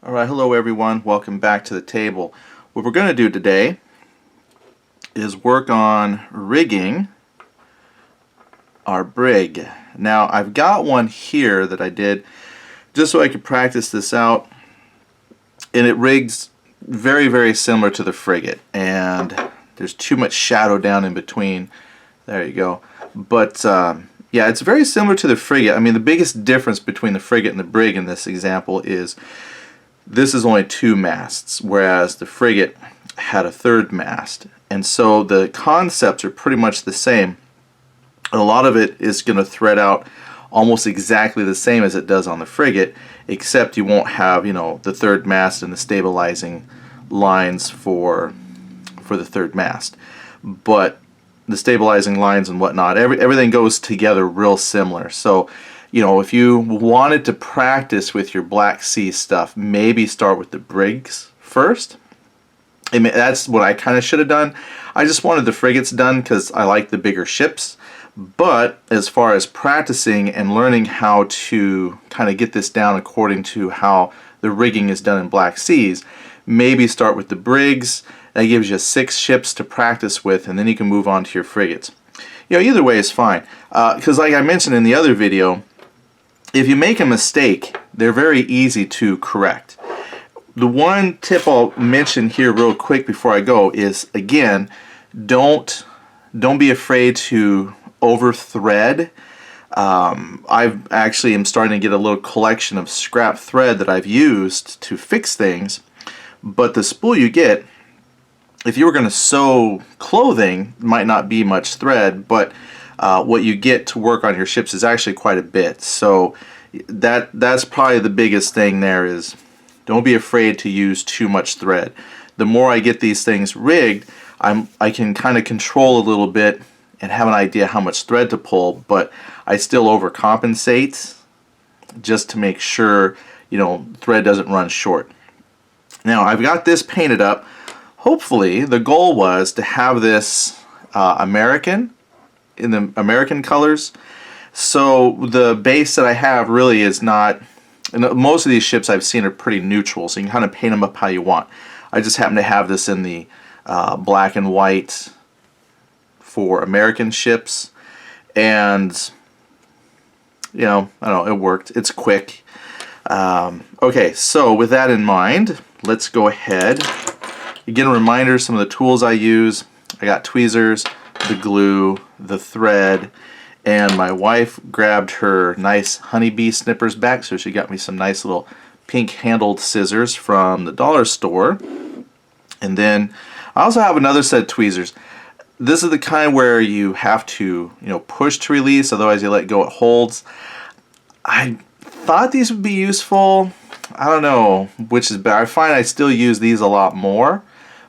Alright, hello everyone. Welcome back to the table. What we're going to do today is work on rigging our brig. Now I've got one here that I did just so I could practice this out, and it rigs very similar to the frigate, and there's too much shadow down in between. There you go. But yeah, it's very similar to the frigate. I mean, the biggest difference between the frigate and the brig in this example is this is only 2 masts, whereas the frigate had a 3rd mast. And so the concepts are pretty much the same. And a lot of it is going to thread out almost exactly the same as it does on the frigate, except you won't have, the 3rd mast and the stabilizing lines for the 3rd mast. But the stabilizing lines and whatnot, everything goes together real similar. So if you wanted to practice with your Black Sea stuff, maybe start with the brigs first. I mean, that's what I kind of should have done. I just wanted the frigates done because I like the bigger ships. But as far as practicing and learning how to kind of get this down according to how the rigging is done in Black Seas, maybe start with the brigs. That gives you 6 ships to practice with, and then you can move on to your frigates. Either way is fine. Because like I mentioned in the other video, if you make a mistake, they're very easy to correct. The one tip I'll mention here real quick before I go is, again, don't be afraid to over thread. I actually am starting to get a little collection of scrap thread that I've used to fix things, but the spool you get, if you were going to sew clothing, might not be much thread, but what you get to work on your ships is actually quite a bit. So that's probably the biggest thing there is don't be afraid to use too much thread. The more I get these things rigged, I can kind of control a little bit and have an idea how much thread to pull, but I still overcompensate just to make sure thread doesn't run short. Now I've got this painted up. Hopefully the goal was to have this American in the American colors. So the base that I have really is not, and most of these ships I've seen are pretty neutral, so you can kind of paint them up how you want. I just happen to have this in the black and white for American ships, and I don't know, it worked. It's quick. Okay, so with that in mind, let's go ahead. Again, a reminder, some of the tools I use. I got tweezers, the glue, the thread, and my wife grabbed her nice honeybee snippers back, so she got me some nice little pink handled scissors from the dollar store. And then I also have another set of tweezers. This is the kind where you have to push to release, otherwise you let go, it holds. I thought these would be useful. I don't know which is better. I find I still use these a lot more,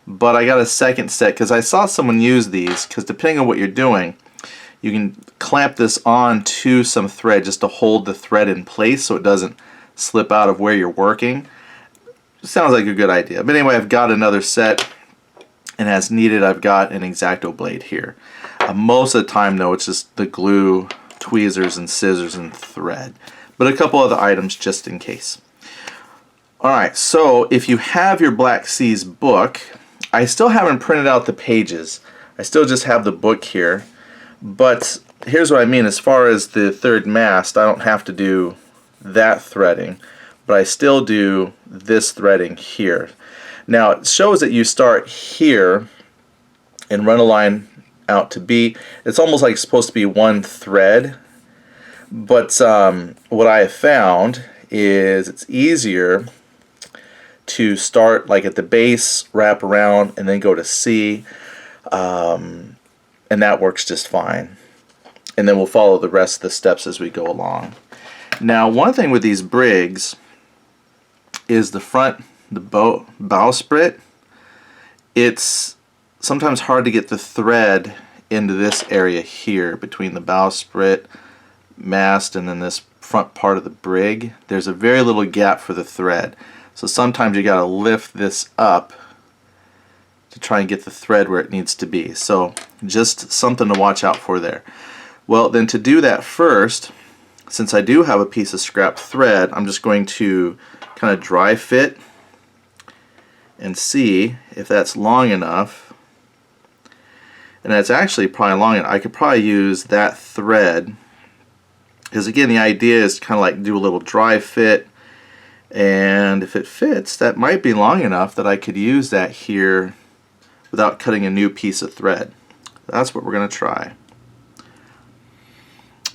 but I got a second set because I saw someone use these, because depending on what you're doing, you can clamp this on to some thread just to hold the thread in place so it doesn't slip out of where you're working. Sounds like a good idea. But anyway, I've got another set, and as needed I've got an X-Acto blade here. Most of the time though, it's just the glue, tweezers, and scissors and thread, but a couple other items just in case. Alright, so if you have your Black Seas book, I still haven't printed out the pages. I still just have the book here, but here's what I mean. As far as the 3rd mast, I don't have to do that threading, but I still do this threading here. Now it shows that you start here and run a line out to B. It's almost like it's supposed to be one thread, but what I have found is it's easier to start like at the base, wrap around, and then go to C, and that works just fine. And then we'll follow the rest of the steps as we go along. Now, one thing with these brigs is the front, the bowsprit. It's sometimes hard to get the thread into this area here between the bowsprit, mast, and then this front part of the brig. There's a very little gap for the thread. So sometimes you got to lift this up to try and get the thread where it needs to be. So just something to watch out for there. Well, then to do that first, since I do have a piece of scrap thread, I'm just going to kind of dry fit and see if that's long enough. And that's actually probably long enough. I could probably use that thread, because again the idea is to kind of like do a little dry fit, and if it fits, that might be long enough that I could use that here without cutting a new piece of thread. That's what we're going to try.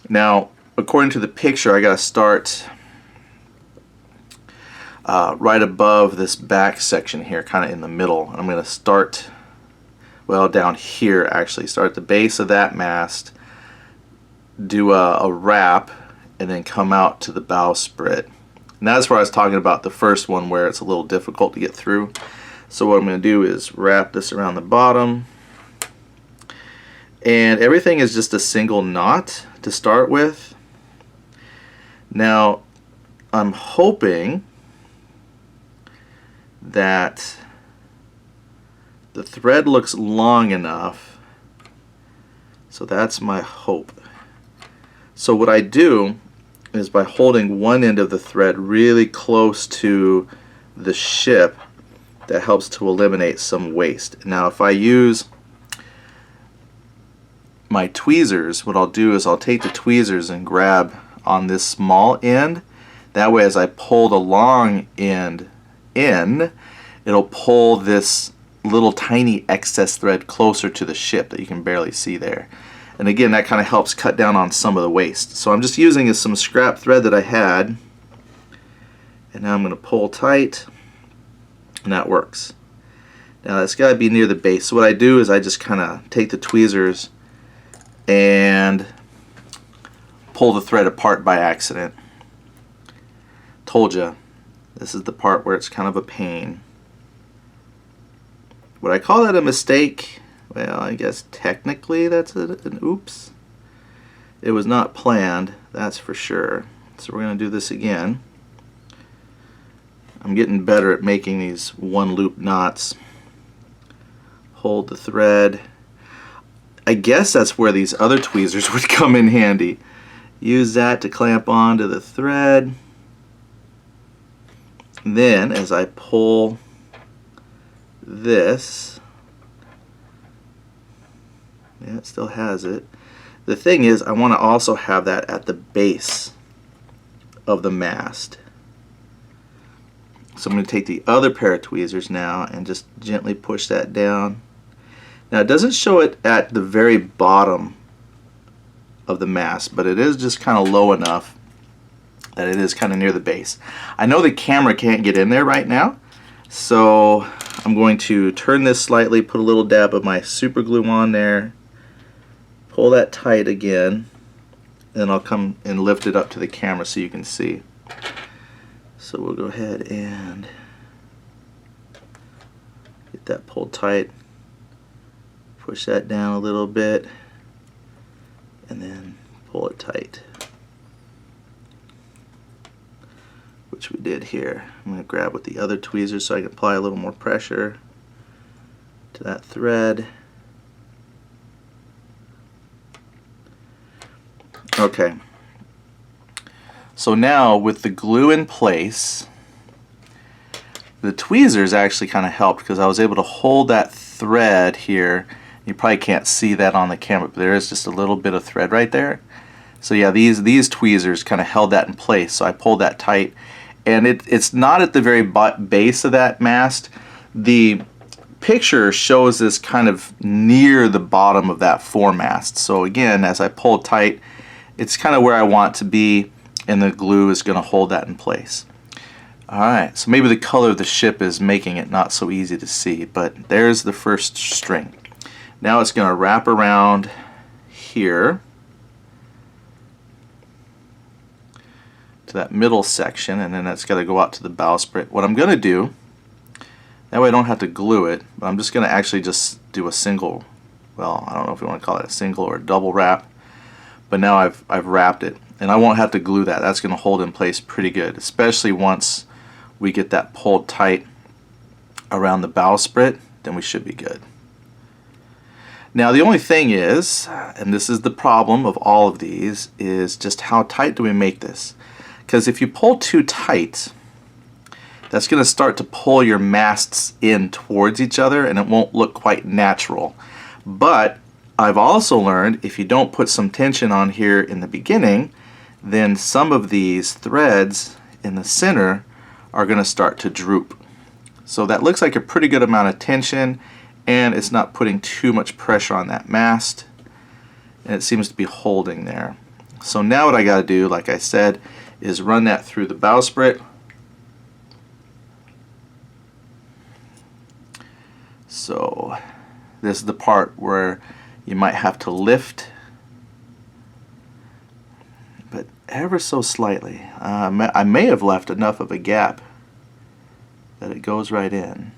Now, according to the picture, I got to start right above this back section here, kind of in the middle. And I'm going to start, well, down here actually. Start at the base of that mast, do a wrap, and then come out to the bowsprit. And that's where I was talking about the first one where it's a little difficult to get through. So what I'm going to do is wrap this around the bottom. And everything is just a single knot to start with. Now, I'm hoping that the thread looks long enough. So that's my hope. So what I do is by holding one end of the thread really close to the ship, that helps to eliminate some waste. Now if I use my tweezers, what I'll do is I'll take the tweezers and grab on this small end. That way as I pull the long end in, it'll pull this little tiny excess thread closer to the ship that you can barely see there. And again, that kind of helps cut down on some of the waste. So I'm just using some scrap thread that I had, and now I'm going to pull tight, and that works. Now it's got to be near the base. So what I do is I just kind of take the tweezers and pull the thread apart by accident. Told you, this is the part where it's kind of a pain. Would I call that a mistake? Well, I guess technically that's an oops. It was not planned, that's for sure. So we're going to do this again. I'm getting better at making these one loop knots. Hold the thread. I guess that's where these other tweezers would come in handy. Use that to clamp onto the thread. Then as I pull this, yeah, it still has it. The thing is, I want to also have that at the base of the mast. So I'm going to take the other pair of tweezers now and just gently push that down. Now it doesn't show it at the very bottom of the mast, but it is just kind of low enough that it is kind of near the base. I know the camera can't get in there right now, so I'm going to turn this slightly, put a little dab of my super glue on there, pull that tight again, and then I'll come and lift it up to the camera so you can see. So we'll go ahead and get that pulled tight, push that down a little bit, and then pull it tight, which we did here. I'm going to grab with the other tweezers so I can apply a little more pressure to that thread. Okay, so now with the glue in place, the tweezers actually kind of helped because I was able to hold that thread here. You probably can't see that on the camera, but there is just a little bit of thread right there. So yeah, these tweezers kind of held that in place, so I pulled that tight. And it's not at the very base of that mast. The picture shows this kind of near the bottom of that foremast. So again, as I pull tight, it's kind of where I want to be, and the glue is going to hold that in place. Alright, so maybe the color of the ship is making it not so easy to see, but there's the first string. Now it's going to wrap around here to that middle section, and then that's got to go out to the bowsprit. What I'm going to do, that way I don't have to glue it, but I'm just going to actually just do a single, well, I don't know if you want to call it a single or a double wrap, but now I've wrapped it, and I won't have to glue that. That's going to hold in place pretty good, especially once we get that pulled tight around the bowsprit, then we should be good. Now the only thing is, and this is the problem of all of these, is just how tight do we make this? Because if you pull too tight, that's going to start to pull your masts in towards each other, and it won't look quite natural. But I've also learned if you don't put some tension on here in the beginning, then some of these threads in the center are going to start to droop. So that looks like a pretty good amount of tension, and it's not putting too much pressure on that mast, and it seems to be holding there. So now what I got to do, like I said, is run that through the bowsprit. So this is the part where you might have to lift, but ever so slightly. I may have left enough of a gap that it goes right in.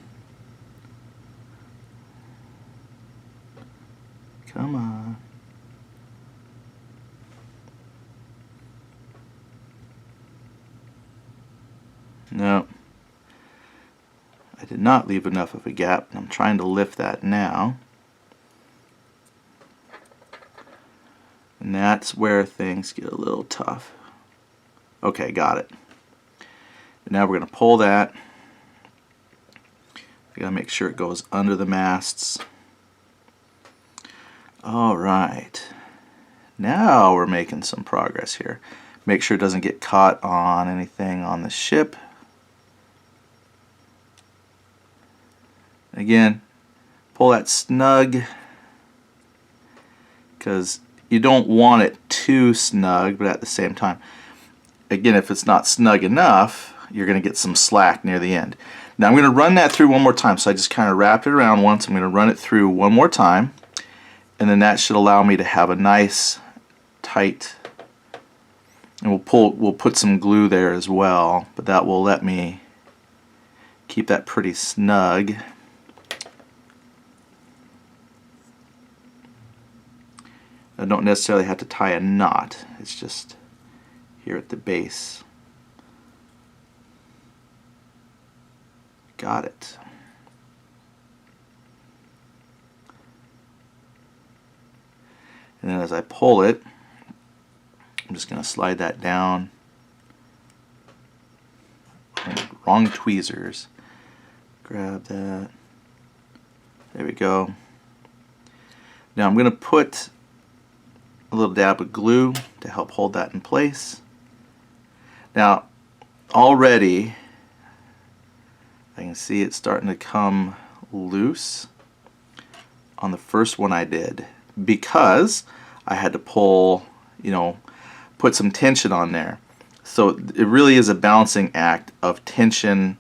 Come on. No, I did not leave enough of a gap. I'm trying to lift that now. And that's where things get a little tough. Okay, got it. And now we're going to pull that. I got to make sure it goes under the masts. All right. Now we're making some progress here. Make sure it doesn't get caught on anything on the ship. Again, pull that snug, because you don't want it too snug, but at the same time, again, if it's not snug enough, you're going to get some slack near the end. Now I'm going to run that through one more time. So I just kind of wrapped it around once. I'm going to run it through one more time, and then that should allow me to have a nice tight, and we'll put some glue there as well, but that will let me keep that pretty snug. I don't necessarily have to tie a knot, it's just here at the base. Got it. And then as I pull it, I'm just going to slide that down. Wrong tweezers. Grab that. There we go. Now I'm going to put a little dab of glue to help hold that in place. Now already I can see it starting to come loose on the first one I did, because I had to pull, put some tension on there. So it really is a balancing act of tension.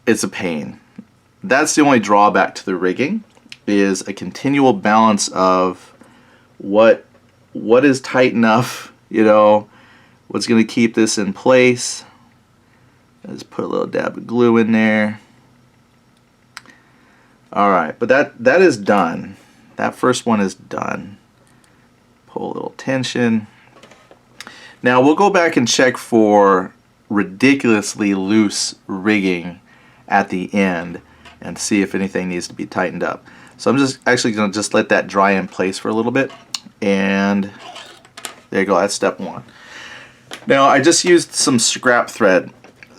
It's a pain. That's the only drawback to the rigging, is a continual balance of what is tight enough, what's going to keep this in place. Just put a little dab of glue in there. Alright, but that is done. That first one is done. Pull a little tension. Now we'll go back and check for ridiculously loose rigging at the end and see if anything needs to be tightened up. So I'm just actually going to just let that dry in place for a little bit, and there you go, that's step one. Now I just used some scrap thread.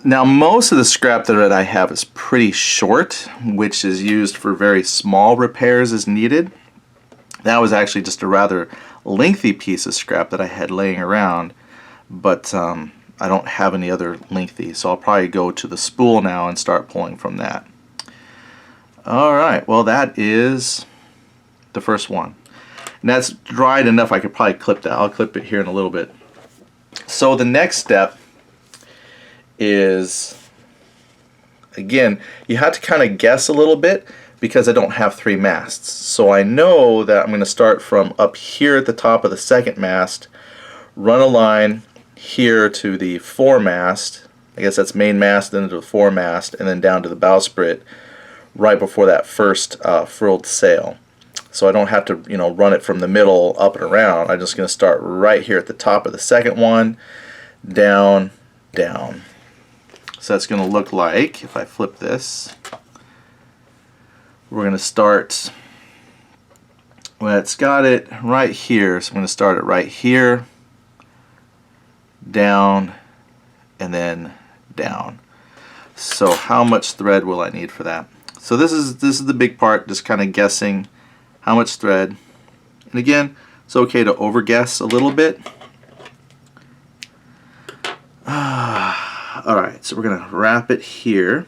Now most of the scrap thread I have is pretty short, which is used for very small repairs as needed. That was actually just a rather lengthy piece of scrap that I had laying around, but I don't have any other lengthy, so I'll probably go to the spool now and start pulling from that. Alright, well that is the first one. And that's dried enough I could probably clip that. I'll clip it here in a little bit. So the next step is, again, you have to kind of guess a little bit because I don't have 3 masts. So I know that I'm going to start from up here at the top of the second mast, run a line here to the foremast, I guess that's main mast, then to the foremast, and then down to the bowsprit right before that first furled sail. So I don't have to run it from the middle up and around. I'm just going to start right here at the top of the second one, down, down. So that's going to look like, if I flip this, we're going to start, well, it's got it right here, so I'm going to start it right here, down, and then down. So how much thread will I need for that? So this is the big part, just kind of guessing how much thread. And again, it's okay to overguess a little bit. Alright, so we're going to wrap it here.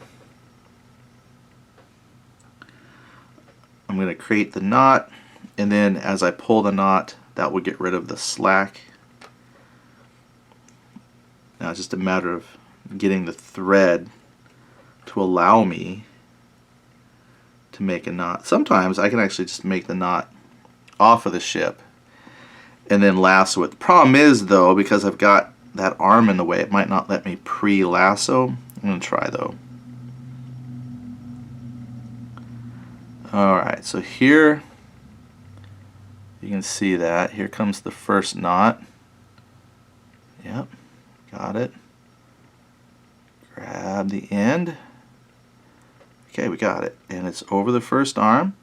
I'm going to create the knot, and then as I pull the knot, that will get rid of the slack. Now it's just a matter of getting the thread to allow me to make a knot. Sometimes I can actually just make the knot off of the ship and then lasso it. The problem is though, because I've got that arm in the way, it might not let me pre-lasso. I'm going to try though. Alright, so here you can see that. Here comes the first knot. Yep, got it. Grab the end. Okay, we got it. And it's over the first arm.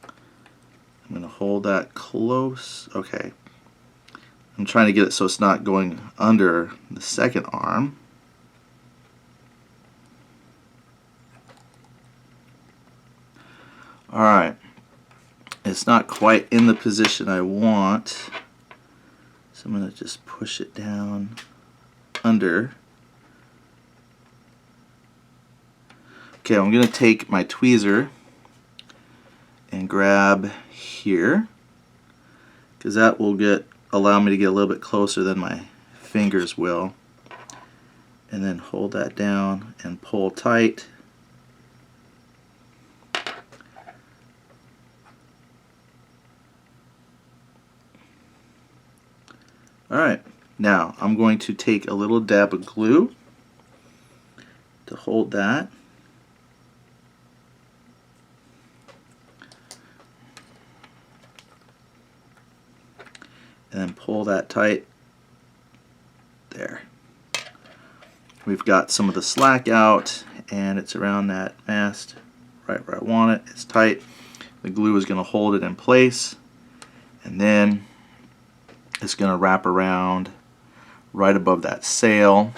I'm going to hold that close. Okay. I'm trying to get it so it's not going under the second arm. Alright. It's not quite in the position I want. So I'm going to just push it down under. Okay, I'm going to take my tweezer and grab here, because that will allow me to get a little bit closer than my fingers will, and then hold that down and pull tight. Alright, now I'm going to take a little dab of glue to hold that. And then pull that tight. There. We've got some of the slack out, and it's around that mast right where I want it. It's tight. The glue is going to hold it in place, and then it's going to wrap around right above that sail.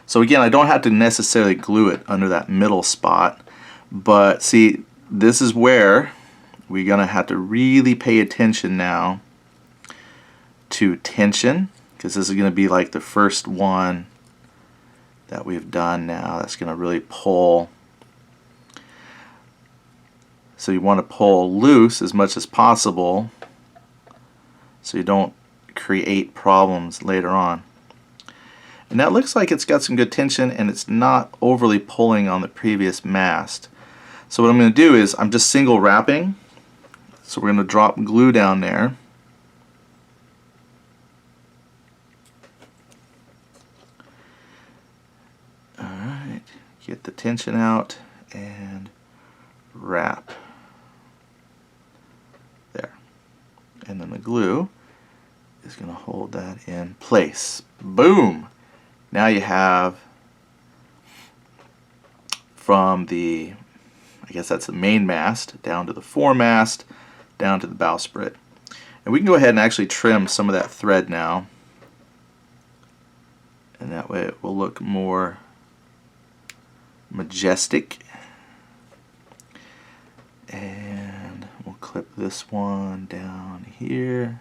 So again, I don't have to necessarily glue it under that middle spot, but see, this is where we're going to have to really pay attention now to tension, because this is going to be like the first one that we've done now. That's going to really pull. So you want to pull loose as much as possible so you don't create problems later on. And that looks like it's got some good tension, and it's not overly pulling on the previous mast. So what I'm going to do is I'm just single wrapping. So we're going to drop glue down there. Alright, get the tension out and wrap. There. And then the glue is going to hold that in place. Boom! Now you have from the, I guess that's the main mast, down to the foremast, down to the bowsprit. And we can go ahead and actually trim some of that thread now. And that way it will look more majestic. And we'll clip this one down here.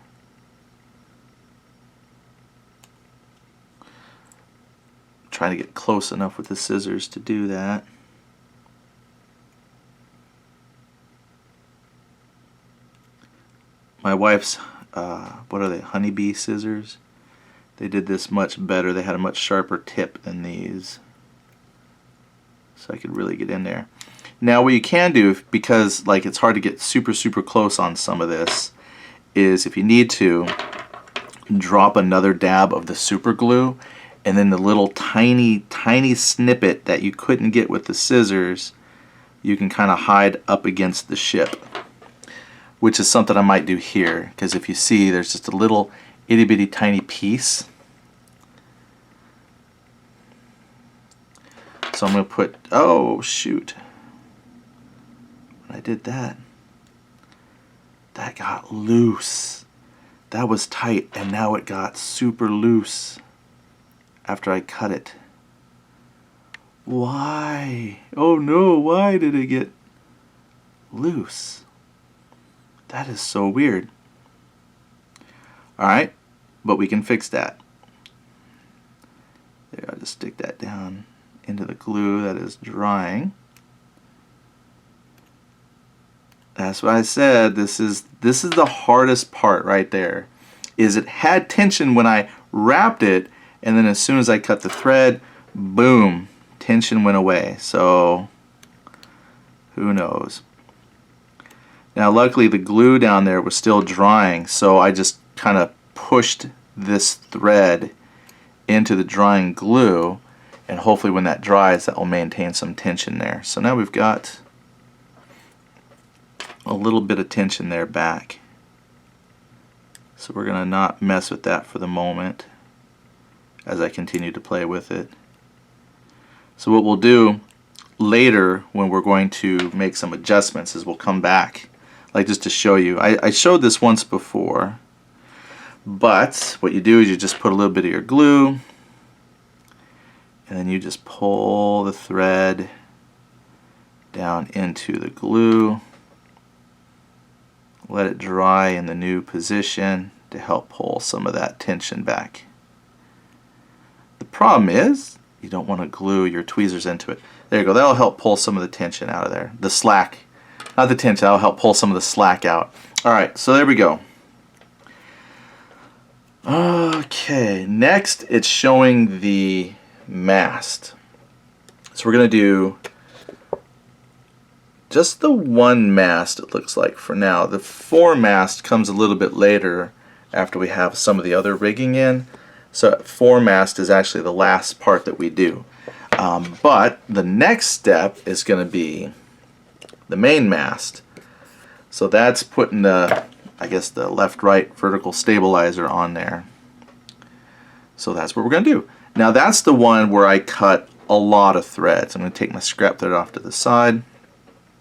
Trying to get close enough with the scissors to do that. My wife's, what are they, honeybee scissors? They did this much better. They had a much sharper tip than these. So I could really get in there. Now what you can do, because like it's hard to get super close on some of this, is if you need to, drop another dab of the super glue, and then the little tiny snippet that you couldn't get with the scissors, you can kind of hide up against the ship, which is something I might do here, because if you see, there's just a little itty bitty tiny piece. So I'm going to put, oh shoot, when I did that, that got loose. That was tight, and now it got super loose. after I cut it. Why? Oh no, why did it get loose? That is so weird. Alright, but we can fix that. There, I'll just stick that down into the glue that is drying. That's what I said. This is the hardest part right there. Is it had tension when I wrapped it, and then as soon as I cut the thread, boom, tension went away. So who knows? Now luckily the glue down there was still drying, so I just kind of pushed this thread into the drying glue, and hopefully when that dries that will maintain some tension there. So now we've got a little bit of tension there back. So we're going to not mess with that for the moment as I continue to play with it. So what we'll do later when we're going to make some adjustments is we'll come back, like just to show you. I showed this once before, but what you do is you just put a little bit of your glue and then you just pull the thread down into the glue. Let it dry in the new position to help pull some of that tension back. The problem is you don't want to glue your tweezers into it. There you go. That'll help pull some of the tension out of there. The slack. Not the tension. That'll help pull some of the slack out. Alright, so there we go. Okay, next it's showing the mast. So we're going to do just the one mast, it looks like, for now. The foremast comes a little bit later after we have some of the other rigging in. So foremast is actually the last part that we do. But the next step is going to be the main mast. So that's putting the, I guess, the left-right vertical stabilizer on there. So that's what we're going to do. Now that's the one where I cut a lot of threads. I'm going to take my scrap thread off to the side.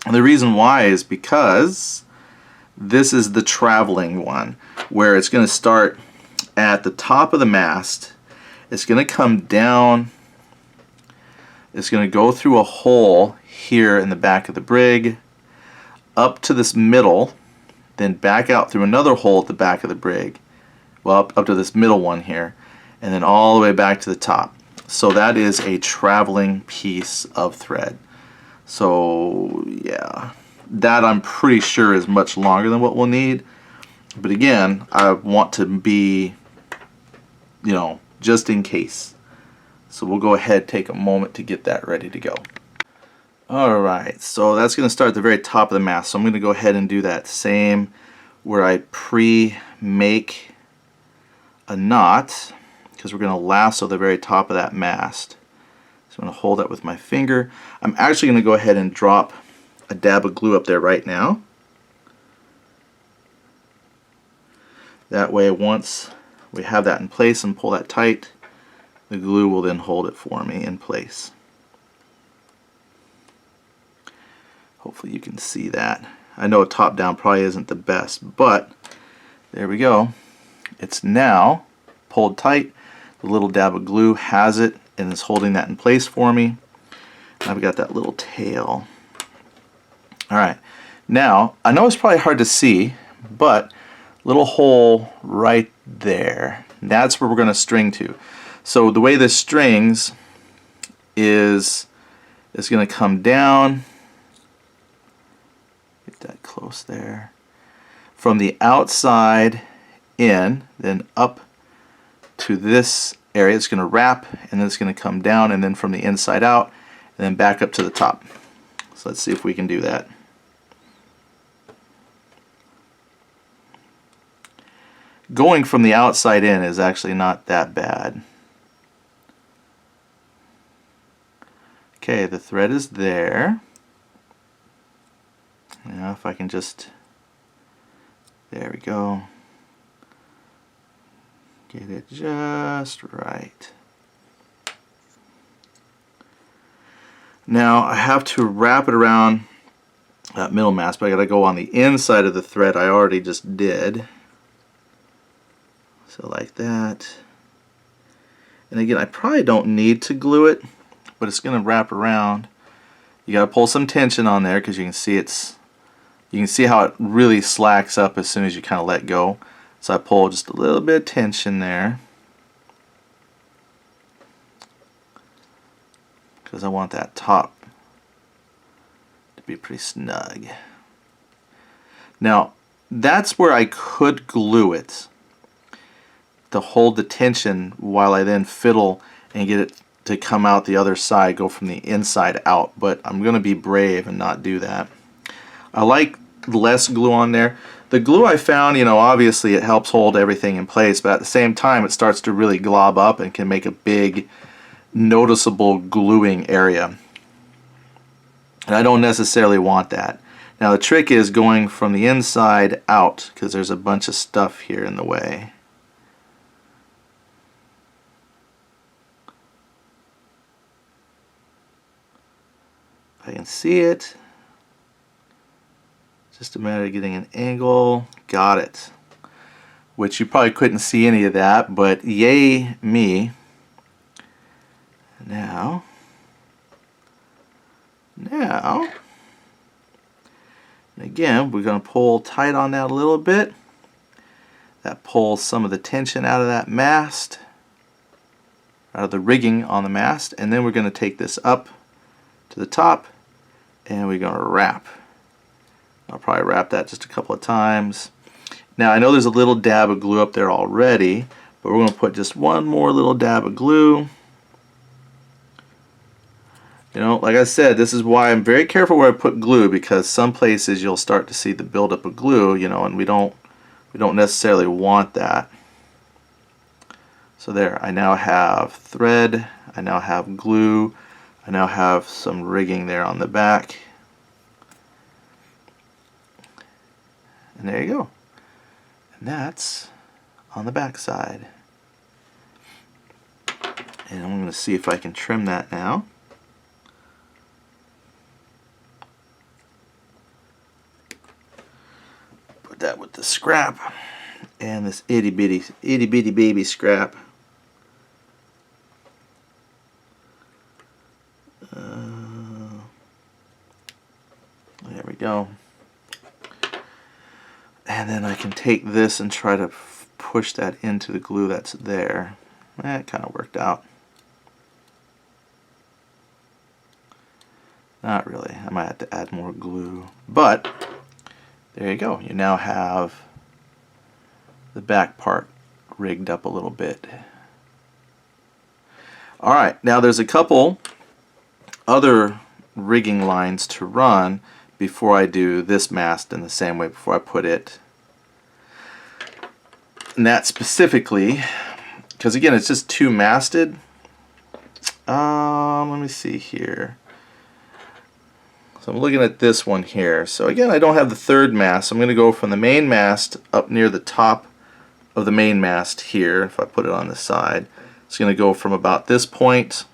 And the reason why is because this is the traveling one, where it's going to start at the top of the mast. It's going to come down. It's going to go through a hole here in the back of the brig, up to this middle, then back out through another hole at the back of the brig, well, up to this middle one here, and then all the way back to the top. So that is a traveling piece of thread. So yeah, that I'm pretty sure is much longer than what we'll need. But again, I want to be, you know, just in case. So we'll go ahead, take a moment to get that ready to go. Alright, so that's going to start at the very top of the mast. So I'm going to go ahead and do that same where I pre-make a knot, because we're going to lasso the very top of that mast. So I'm going to hold that with my finger. I'm actually going to go ahead and drop a dab of glue up there right now. That way once we have that in place and pull that tight, the glue will then hold it for me in place. Hopefully you can see that. I know top down probably isn't the best, but there we go. It's now pulled tight. The little dab of glue has it and is holding that in place for me. I've got that little tail. Alright, now I know it's probably hard to see, but little hole right there. That's where we're going to string to. So the way this strings is it's going to come down. Get that close there. From the outside in, then up to this area. It's going to wrap, and then it's going to come down, and then from the inside out, and then back up to the top. So let's see if we can do that. Going from the outside in is actually not that bad. Okay, the thread is there. Now if I can just, there we go. Get it just right. Now I have to wrap it around that middle mast, but I got to go on the inside of the thread I already just did. So like that. And again, I probably don't need to glue it, but it's going to wrap around. You got to pull some tension on there because you can see how it really slacks up as soon as you kind of let go. So I pull just a little bit of tension there because I want that top to be pretty snug. Now that's where I could glue it to hold the tension while I then fiddle and get it to come out the other side, go from the inside out, but I'm going to be brave and not do that. I like less glue on there. The glue I found, you know, obviously it helps hold everything in place, but at the same time it starts to really glob up and can make a big noticeable gluing area. And I don't necessarily want that. Now the trick is going from the inside out because there's a bunch of stuff here in the way. I can see it. Just a matter of getting an angle. Got it. Which you probably couldn't see any of that, but yay me. Now, and again, we're going to pull tight on that a little bit. That pulls some of the tension out of that mast, out of the rigging on the mast, and then we're going to take this up to the top and we're going to wrap. I'll probably wrap that just a couple of times. Now I know there's a little dab of glue up there already, but we're going to put just one more little dab of glue. You know, like I said, this is why I'm very careful where I put glue, because some places you'll start to see the buildup of glue, you know, and we don't necessarily want that. So there, I now have thread, I now have glue, I now have some rigging there on the back. And there you go. And that's on the back side. And I'm going to see if I can trim that now. Put that with the scrap and this itty bitty baby scrap. There we go. And then I can take this and try to push that into the glue that's there. That kind of worked out. Not really. I might have to add more glue. But there you go. You now have the back part rigged up a little bit. Alright, now there's a couple other rigging lines to run before I do this mast in the same way, before I put it. And that specifically, because again it's just two masted. Let me see here. So I'm looking at this one here. So again, I don't have the third mast. So I'm going to go from the main mast up near the top of the main mast here. If I put it on the side, it's going to go from about this point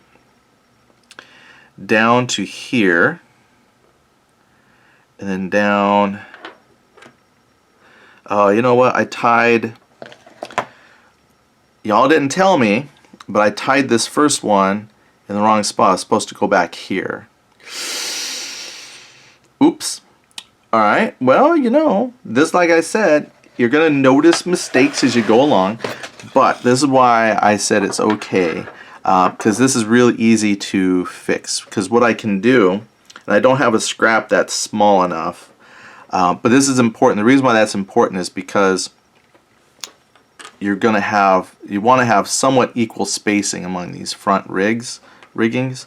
down to here, and then down. Oh, you know what? I tied. Y'all didn't tell me, but I tied this first one in the wrong spot. It's supposed to go back here. Oops. Alright, well, you know, this, like I said, you're going to notice mistakes as you go along, but this is why I said it's okay, because this is really easy to fix. Because what I can do, and I don't have a scrap that's small enough, but this is important. The reason why that's important is because you want to have somewhat equal spacing among these front riggings,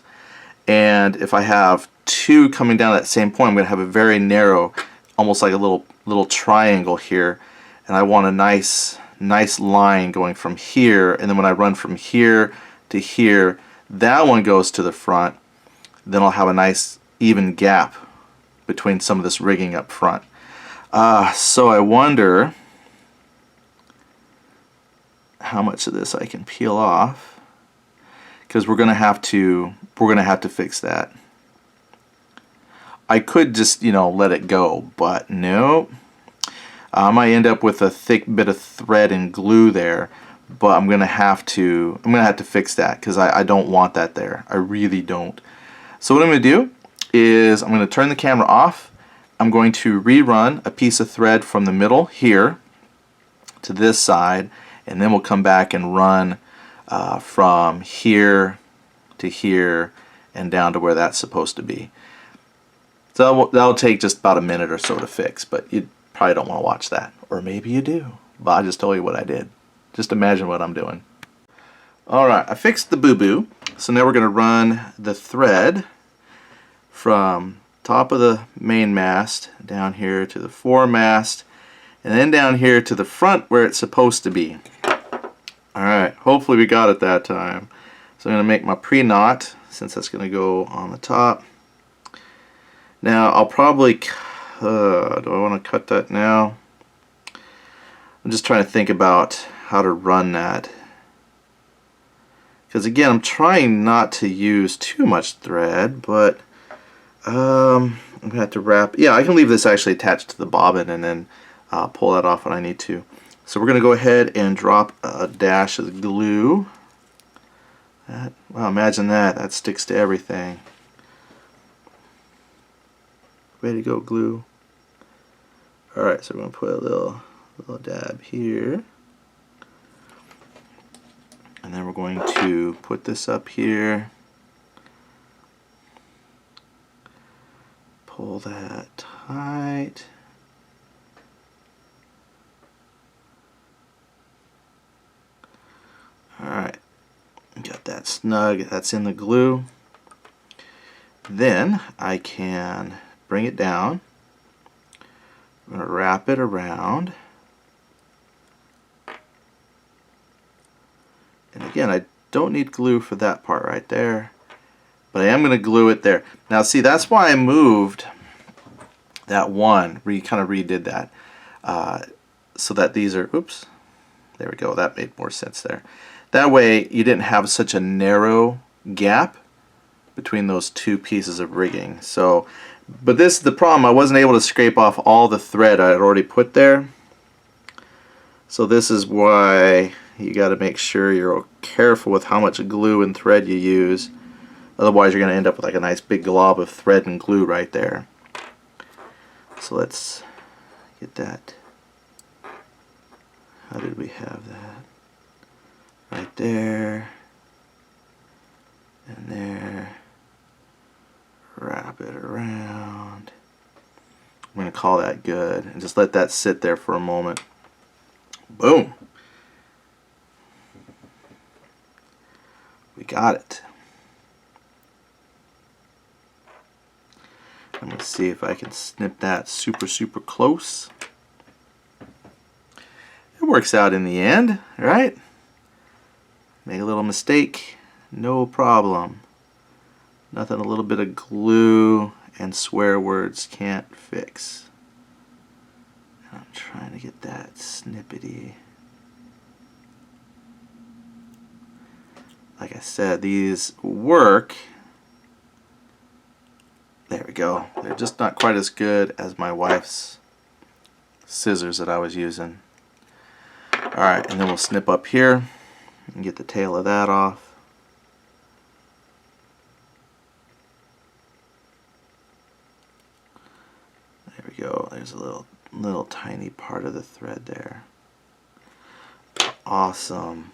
and if I have two coming down at that same point, I'm going to have a very narrow, almost like a little triangle here, and I want a nice line going from here, and then when I run from here to here, that one goes to the front. Then I'll have a nice even gap between some of this rigging up front. So I wonder how much of this I can peel off, because we're going to have to fix that. I could just, you know, let it go, but no. I might end up with a thick bit of thread and glue there, but I'm gonna have to fix that because I don't want that there. I really don't. So what I'm gonna do is I'm gonna turn the camera off. I'm going to rerun a piece of thread from the middle here to this side, and then we'll come back and run from here to here and down to where that's supposed to be. So that'll take just about a minute or so to fix, but you probably don't want to watch that. Or maybe you do. But I just told you what I did. Just imagine what I'm doing. Alright, I fixed the boo-boo. So now we're going to run the thread from top of the main mast down here to the foremast, and then down here to the front where it's supposed to be. Alright, hopefully we got it that time. So I'm going to make my pre-knot, since that's going to go on the top. Now I'll probably, do I want to cut that now? I'm just trying to think about how to run that. Because again, I'm trying not to use too much thread, but I'm going to have to wrap. Yeah, I can leave this actually attached to the bobbin and then pull that off when I need to. So we're going to go ahead and drop a dash of glue. Wow, imagine that. That sticks to everything. Way to go, glue. Alright, so we're going to put a little dab here. And then we're going to put this up here. Pull that tight. Alright, got that snug. That's in the glue. Then I can bring it down. I'm going to wrap it around. And again, I don't need glue for that part right there, but I am going to glue it there. Now see, that's why I moved that one, kind of redid that, so that these are, oops, there we go, that made more sense there. That way you didn't have such a narrow gap between those two pieces of rigging. So, but this is the problem, I wasn't able to scrape off all the thread I had already put there. So this is why you got to make sure you're careful with how much glue and thread you use. Otherwise you're going to end up with like a nice big glob of thread and glue right there. So let's get that. How did we have that? Right there. And there. Wrap it around. I'm going to call that good and just let that sit there for a moment. Boom. We got it. I'm going to see if I can snip that super close. It works out in the end, right? Make a little mistake, no problem. Nothing a little bit of glue and swear words can't fix. I'm trying to get that snippety. Like I said, these work. There we go. They're just not quite as good as my wife's scissors that I was using. Alright, and then we'll snip up here and get the tail of that off. There we go. There's a little tiny part of the thread there. Awesome.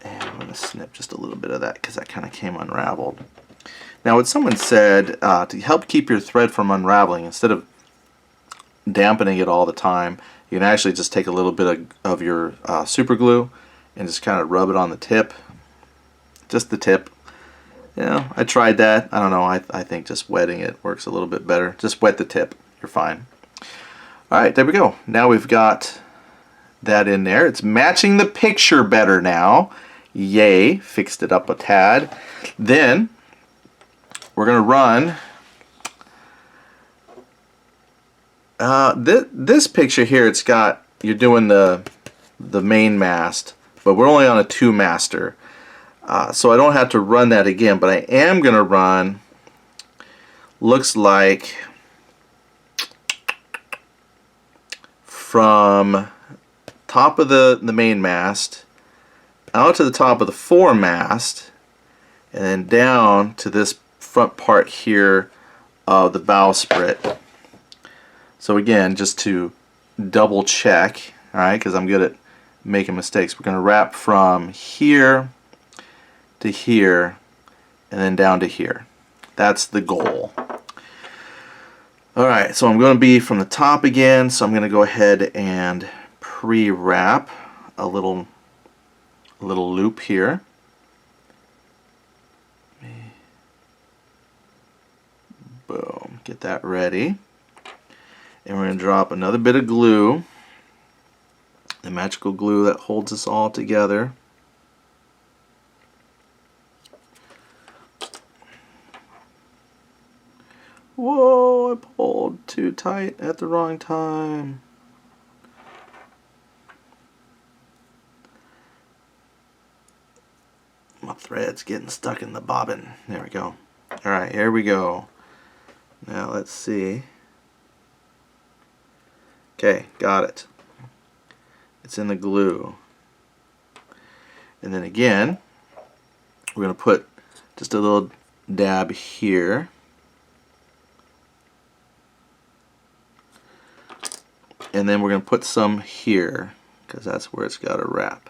And I'm going to snip just a little bit of that because that kind of came unraveled. Now what someone said, to help keep your thread from unraveling, instead of dampening it all the time, you can actually just take a little bit of your super glue and just kind of rub it on the tip. Just the tip. You know, I tried that. I don't know, I think just wetting it works a little bit better. Just wet the tip. You're fine. Alright, there we go. Now we've got that in there. It's matching the picture better now. Yay, fixed it up a tad. Then we're going to run this picture here. It's got, you're doing the main mast, but we're only on a 2-master. So I don't have to run that again, but I am going to run, looks like, from top of the main mast, out to the top of the foremast, and then down to this front part here of the bowsprit. So again, just to double check, alright, because I'm good at making mistakes, we're going to wrap from here to here and then down to here. That's the goal. Alright, so I'm going to be from the top again, so I'm going to go ahead and pre-wrap a little loop here. Boom, get that ready. And we're going to drop another bit of glue, the magical glue that holds us all together. Whoa, I pulled too tight at the wrong time. My thread's getting stuck in the bobbin. There we go. Alright, here we go. Now let's see. Okay, got it. It's in the glue. And then again, we're going to put just a little dab here. And then we're going to put some here, because that's where it's got to wrap.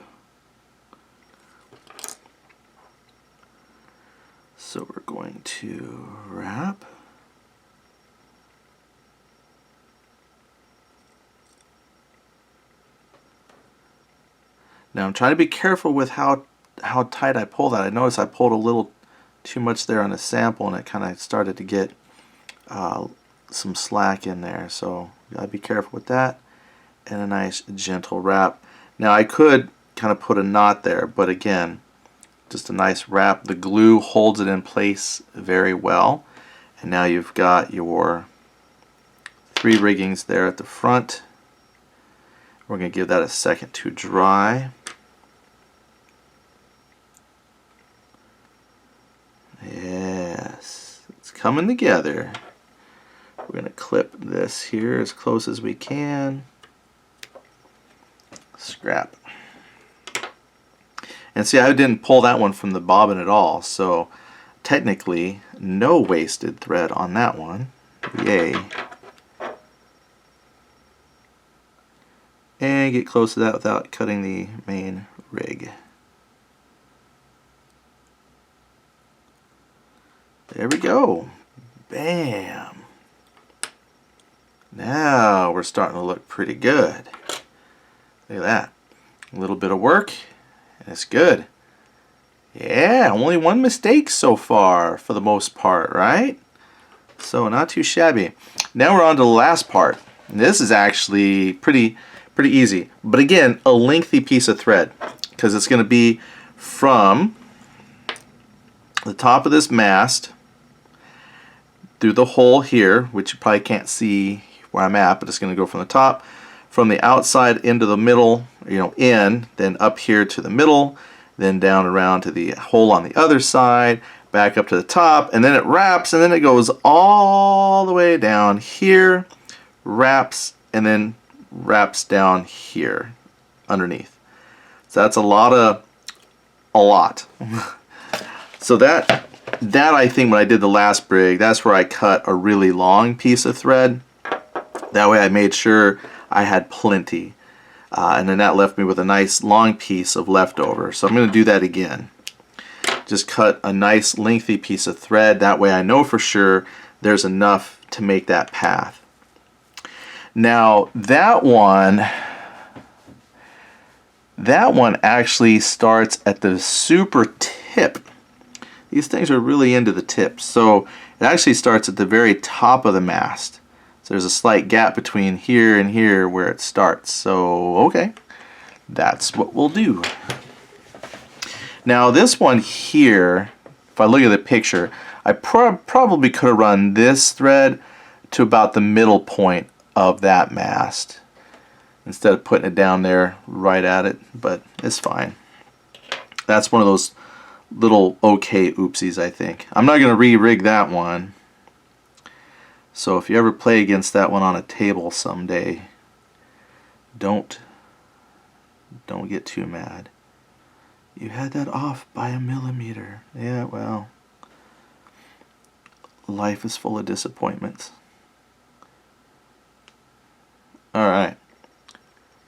So we're going to wrap. Now I'm trying to be careful with how tight I pull that. I noticed I pulled a little too much there on the sample, and it kind of started to get some slack in there. So you gotta be careful with that, and a nice gentle wrap. Now I could kind of put a knot there, but again, just a nice wrap. The glue holds it in place very well, and now you've got your 3 riggings there at the front. We're going to give that a second to dry. Yes, it's coming together. We're going to clip this here as close as we can. Scrap. And see, I didn't pull that one from the bobbin at all, so technically no wasted thread on that one. Yay. And get close to that without cutting the main rig. There we go. Bam. Now we're starting to look pretty good. Look at that. A little bit of work, and it's good. Yeah, only one mistake so far for the most part, right? So not too shabby. Now we're on to the last part. And this is actually pretty easy. But again, a lengthy piece of thread, because it's going to be from the top of this mast through the hole here, which you probably can't see where I'm at, but it's going to go from the top, from the outside into the middle, in, then up here to the middle, then down around to the hole on the other side, back up to the top, and then it wraps, and then it goes all the way down here, wraps, and then wraps down here underneath. So that's a lot. So that I think when I did the last brig, that's where I cut a really long piece of thread. That way I made sure I had plenty. And then that left me with a nice long piece of leftover. So I'm going to do that again. Just cut a nice lengthy piece of thread. That way I know for sure there's enough to make that path. Now that one actually starts at the super tip. These things are really into the tips. So it actually starts at the very top of the mast. So there's a slight gap between here and here where it starts. So okay, that's what we'll do. Now this one here, if I look at the picture, I probably could have run this thread to about the middle point of that mast instead of putting it down there right at it, but it's fine. That's one of those little okay oopsies, I think. I'm not going to re-rig that one. So if you ever play against that one on a table someday, don't Don't get too mad. You had that off by a millimeter. Yeah, well, life is full of disappointments. Alright.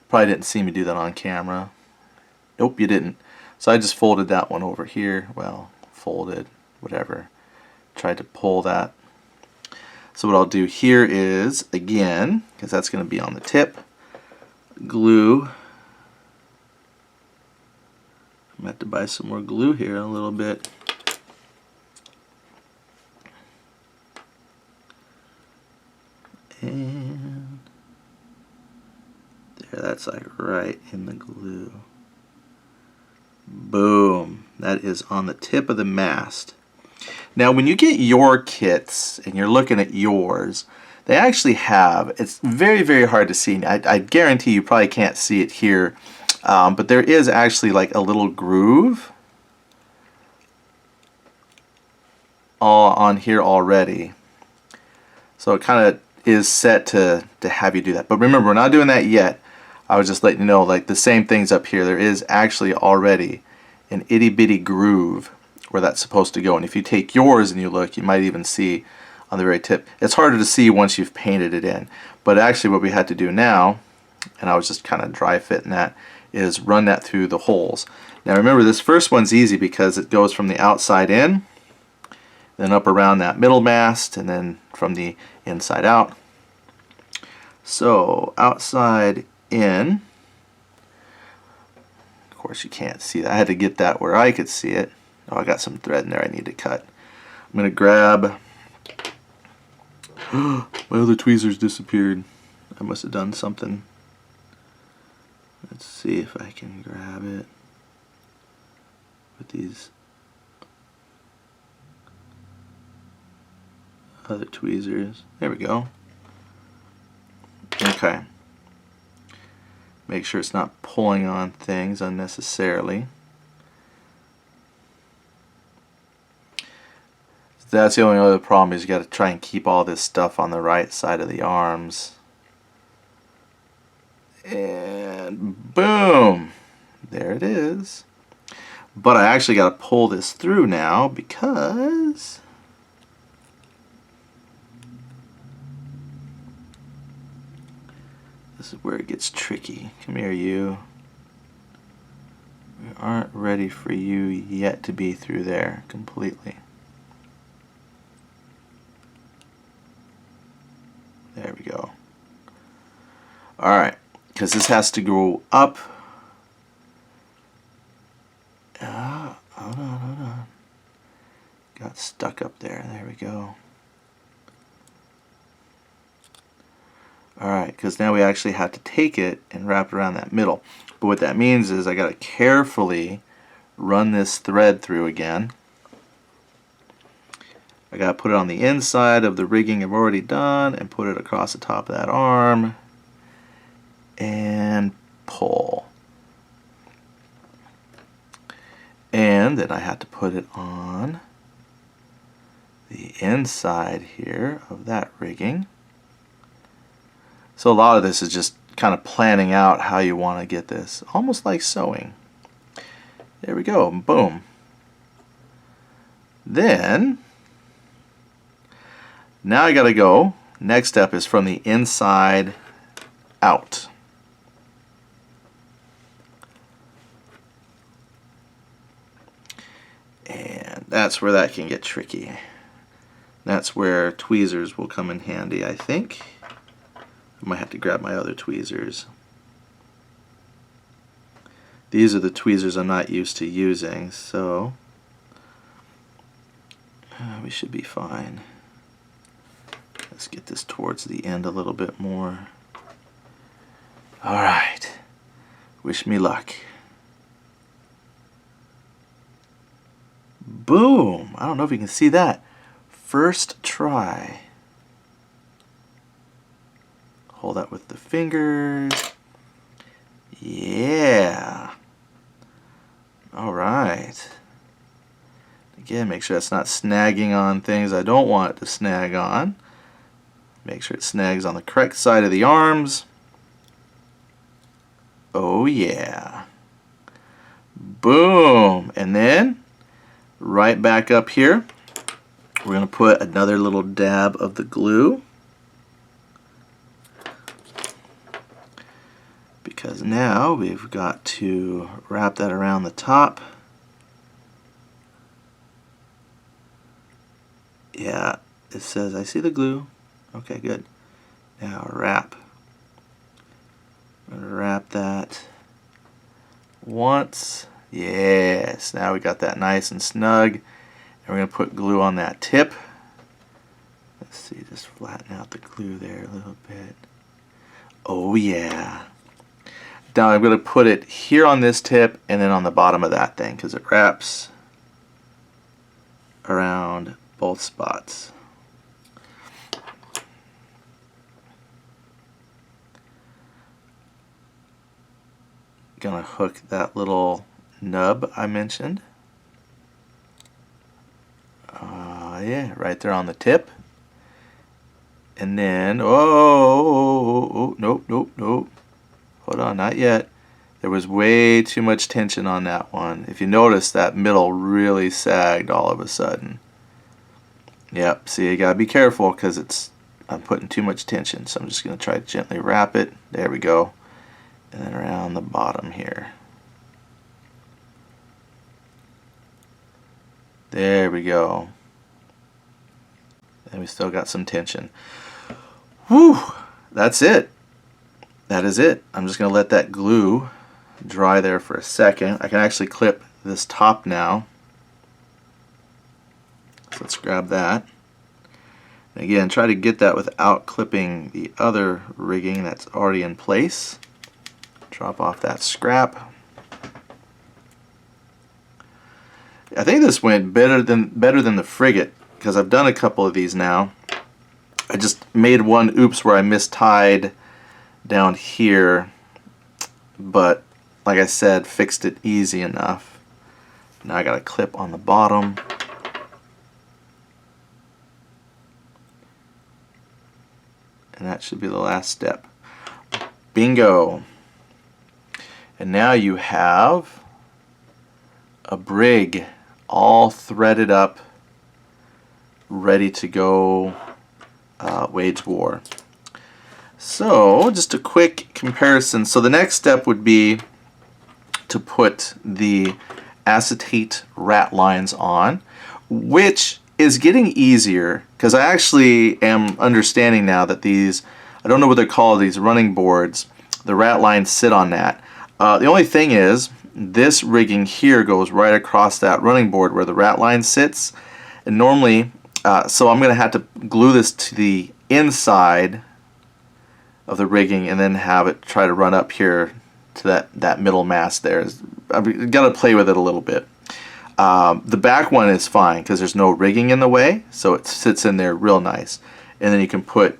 Probably didn't see me do that on camera. Nope, you didn't. So I just folded that one over here. Well, folded, whatever. Tried to pull that. So what I'll do here is, again, because that's going to be on the tip, glue. I'm going to have to buy some more glue here in a little bit. And there, that's like right in the glue. Boom. That is on the tip of the mast. Now when you get your kits and you're looking at yours, they actually have, it's very, very hard to see. I guarantee you probably can't see it here, but there is actually like a little groove all on here already. So it kind of is set to have you do that. But remember, we're not doing that yet. I was just letting you know, like the same things up here, there is actually already an itty bitty groove where that's supposed to go. And if you take yours and you look, you might even see on the very tip. It's harder to see once you've painted it in. But actually what we had to do now, and I was just kind of dry fitting that, is run that through the holes. Now remember, this first one's easy because it goes from the outside in, then up around that middle mast, and then from the inside out. So outside in, of course you can't see that. I had to get that where I could see it. Oh, I got some thread in there I need to cut. I'm going to grab, my other tweezers disappeared. I must have done something. Let's see if I can grab it with these other tweezers. There we go. Okay. Make sure it's not pulling on things unnecessarily. That's the only other problem, is you got to try and keep all this stuff on the right side of the arms. And boom! There it is. But I actually got to pull this through now because this is where it gets tricky. Come here, you. We aren't ready for you yet to be through there completely. There we go. Alright, because this has to go up. Hold on. Got stuck up there. There we go. Alright, because now we actually have to take it and wrap it around that middle. But what that means is I got to carefully run this thread through again. I got to put it on the inside of the rigging I've already done and put it across the top of that arm and pull. And then I have to put it on the inside here of that rigging. So a lot of this is just kind of planning out how you want to get this, almost like sewing. There we go, boom. Then now I gotta go, next step is from the inside out. And that's where that can get tricky. That's where tweezers will come in handy, I think. I might have to grab my other tweezers. These are the tweezers I'm not used to using, so we should be fine. Let's get this towards the end a little bit more. Alright. Wish me luck. Boom! I don't know if you can see that. First try. Hold that with the fingers. Yeah. Alright. Again, make sure that's not snagging on things I don't want it to snag on. Make sure it snags on the correct side of the arms. Oh yeah. Boom. And then right back up here, we're going to put another little dab of the glue, because now we've got to wrap that around the top. Yeah, it says I see the glue. Okay, good. Now wrap. I'm going to wrap that once. Yes, now we got that nice and snug. And we're going to put glue on that tip. Let's see, just flatten out the glue there a little bit. Oh yeah. Now I'm going to put it here on this tip and then on the bottom of that thing, because it wraps around both spots. Gonna hook that little nub I mentioned. Yeah, right there on the tip. And then, nope, nope, nope. Hold on, not yet. There was way too much tension on that one. If you notice, that middle really sagged all of a sudden. Yep, see, you gotta be careful because I'm putting too much tension. So I'm just gonna try to gently wrap it. There we go. And then around the bottom here. There we go. And we still got some tension. Whew! That's it. That is it. I'm just going to let that glue dry there for a second. I can actually clip this top now. So let's grab that. And again, try to get that without clipping the other rigging that's already in place. Drop off that scrap. I think this went better than the frigate, because I've done a couple of these now. I just made one oops where I mistied down here, but like I said, fixed it easy enough. Now I got a clip on the bottom. And that should be the last step. Bingo! And now you have a brig all threaded up, ready to go wage war. So just a quick comparison. So the next step would be to put the acetate rat lines on, which is getting easier because I actually am understanding now that these, I don't know what they're called, these running boards, the rat lines sit on that. The only thing is, this rigging here goes right across that running board where the rat line sits, and normally, so I'm going to have to glue this to the inside of the rigging and then have it try to run up here to that middle mast there. I've got to play with it a little bit. The back one is fine because there's no rigging in the way, so it sits in there real nice. And then you can put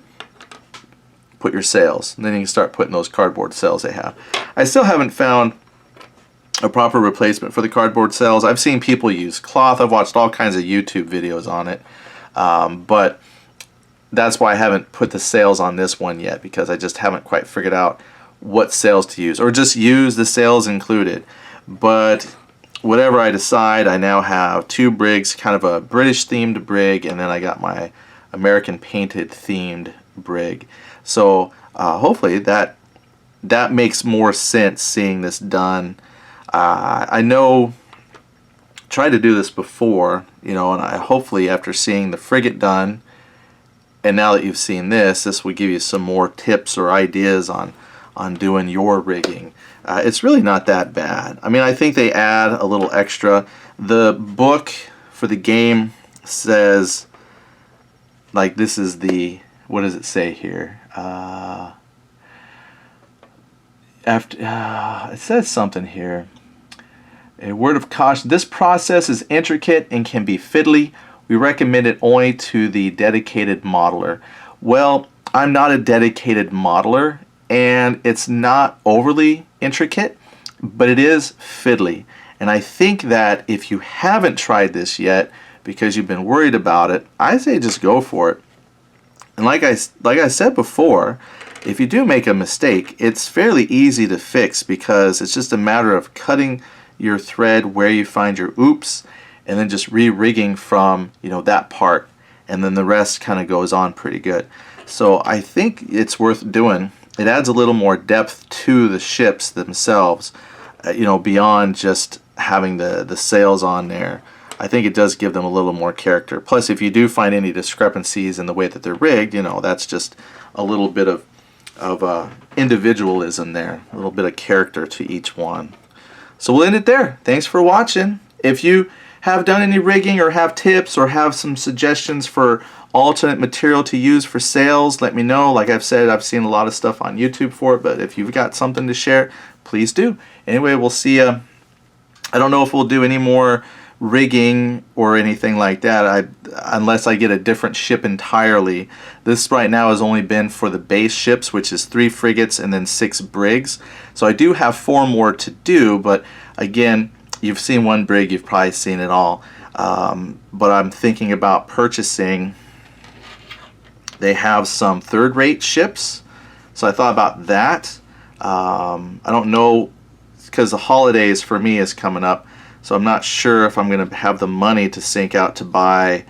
your sails, and then you can start putting those cardboard sails they have. I still haven't found a proper replacement for the cardboard sails. I've seen people use cloth. I've watched all kinds of YouTube videos on it, but that's why I haven't put the sails on this one yet, because I just haven't quite figured out what sails to use, or just use the sails included. But whatever I decide, I now have two brigs, kind of a British themed brig, and then I got my American painted themed brig. So hopefully that makes more sense seeing this done. I know, tried to do this before, you know, and I hopefully after seeing the frigate done, and now that you've seen this, this will give you some more tips or ideas on doing your rigging. It's really not that bad. I mean, I think they add a little extra. The book for the game says, like, this is the, what does it say here? It says something here. A word of caution: this process is intricate and can be fiddly. We recommend it only to the dedicated modeler. Well, I'm not a dedicated modeler, and it's not overly intricate, but it is fiddly. And I think that if you haven't tried this yet because you've been worried about it, I say just go for it. And like I said before, if you do make a mistake, it's fairly easy to fix because it's just a matter of cutting, your thread where you find your oops, and then just re-rigging from, you know, that part, and then the rest kind of goes on pretty good. So I think it's worth doing. It adds a little more depth to the ships themselves, you know, beyond just having the sails on there. I think it does give them a little more character. Plus, if you do find any discrepancies in the way that they're rigged, you know, that's just a little bit of individualism there, a little bit of character to each one. So we'll end it there. Thanks for watching. If you have done any rigging or have tips or have some suggestions for alternate material to use for sails, let me know. Like I've said, I've seen a lot of stuff on YouTube for it, but if you've got something to share, please do. Anyway, we'll see you. I don't know if we'll do any more rigging or anything like that unless I get a different ship entirely. This right now has only been for the base ships, which is 3 frigates and then 6 brigs. So I do have 4 more to do, but again, you've seen one brig, you've probably seen it all. But I'm thinking about purchasing, they have some third-rate ships, so I thought about that. I don't know, because the holidays for me is coming up, so I'm not sure if I'm going to have the money to sink out to buy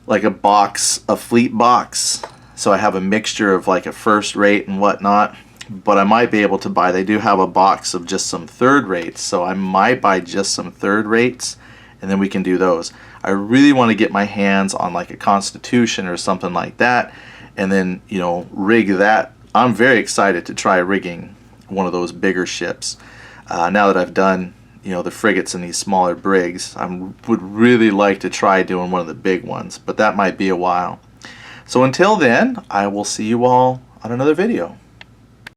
like a box, a fleet box, so I have a mixture of like a first rate and whatnot. But I might be able to buy, they do have a box of just some third rates, so I might buy just some third rates and then we can do those. I really want to get my hands on like a Constitution or something like that, and then, you know, rig that. I'm very excited to try rigging one of those bigger ships. Now that I've done, you know, the frigates and these smaller brigs, I would really like to try doing one of the big ones, but that might be a while. So until then, I will see you all on another video.